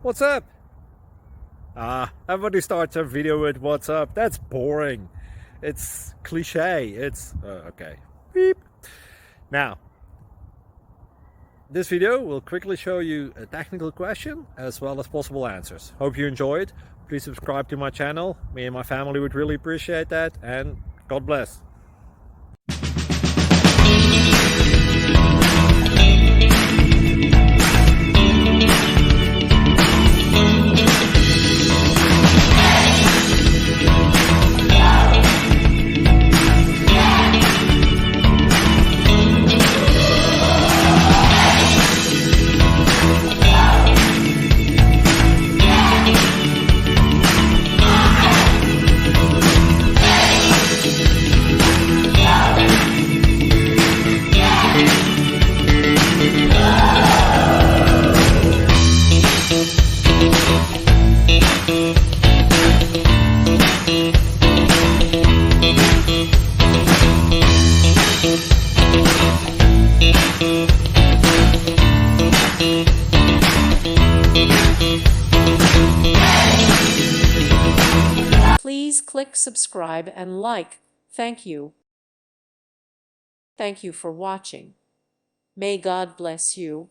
What's up? Everybody starts a video with what's up. That's boring. It's cliche. It's okay. Beep. Now, this video will quickly show you a technical question as well as possible answers. Hope you enjoyed. Please subscribe to my channel. Me and my family would really appreciate that, and God bless. Please click subscribe and like. Thank you. Thank you for watching. May God bless you.